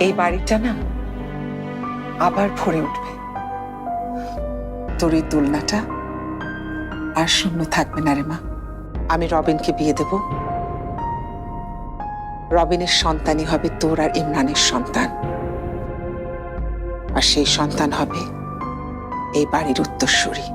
এই বাড়িটা না আবার ভরে উঠবে। তোর এই দোলনাটা আর শূন্য থাকবে না রে মা। আমি রবিনকে বিয়ে দেব। রবিনের সন্তানই হবে তোর আর ইমরানের সন্তান, আর সেই সন্তান হবে এই বাড়ির উত্তরসূরি।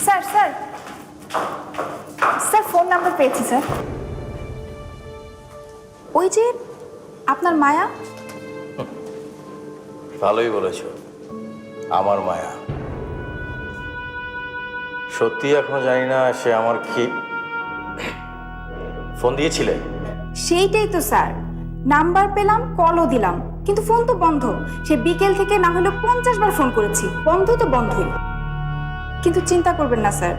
Sir sir sir phone number পেয়েছি স্যার। ওই যে আপনার মায়া। ভালোই বলেছ, আমার মায়া। সত্যি এখনো জানি না সে আমার কি ফোন দিয়েছিলে। সেইটাই তো স্যার, নাম্বার পেলাম, কলও দিলাম, কিন্তু ফোন তো বন্ধ। সে বিকেল থেকে না হলে 50 বার ফোন করেছি, বন্ধ তো বন্ধই। কিন্তু চিন্তা করবেন না স্যার,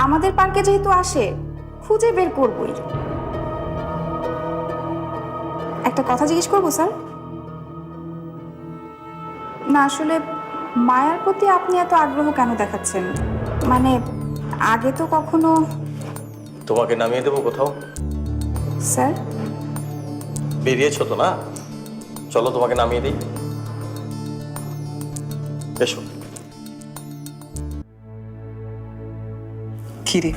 আমাদের পার্কে যেহেতু আসে, খুঁজে বের করবই। একটা কথা জিজ্ঞেস করবো স্যার? না আসলে মায়ার প্রতি আপনি এত আগ্রহ কেন দেখাচ্ছেন? মানে আগে তো কখনো। তোমাকে নামিয়ে দেবো কোথাও? স্যার বেরিয়েছো তো না, চলো তোমাকে নামিয়ে দিই। এসো। কিরে,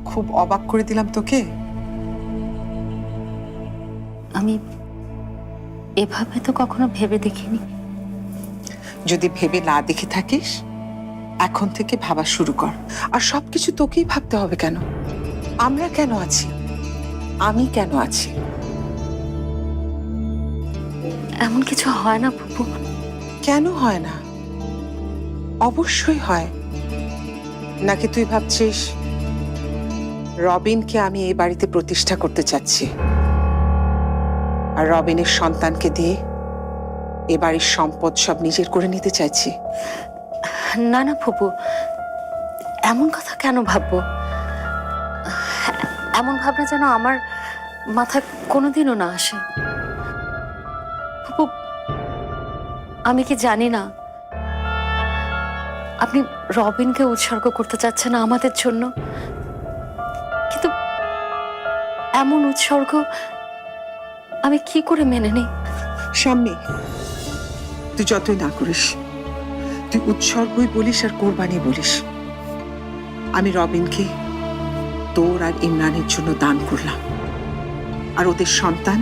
খুব অবাক করে দিলাম তোকে। আমি এভাবে তো কখনো ভেবে দেখিনি। যদি ভেবে না দেখে থাকিস, এখন থেকে ভাবা শুরু কর। আর সবকিছু তোকেই ভাবতে হবে কেন? আমরা কেন আছি, আমি কেন আছি? এমন কিছু হয় না ফুপু। কেন হয় না? অবশ্যই হয়। নাকি তুই ভাবছিস রবিনকে আমি এই বাড়িতে প্রতিষ্ঠা করতে চাচ্ছি, আর রবিনের সন্তানকে দিয়ে এ বাড়ির সম্পদ সব নিজের করে নিতে চাইছি? না না ফুপু, এমন কথা কেন ভাববো? এমন ভাবনা যেন আমার মাথায় কোনোদিনও না আসে। ফুপু, আমি কি জানি না আপনি রবিনকে উৎসর্গ করতে চাচ্ছেন আমাদের জন্য, কিন্তু এমন উৎসর্গ আমি কি করে মেনে নিই? শাম্মী, তুই যতই না করিস, তুই উৎসর্গই বলিস আর কোরবানি বলিস, আমি রবিনকে তোর আর ইমরানের জন্য দান করলাম, আর ওদের সন্তান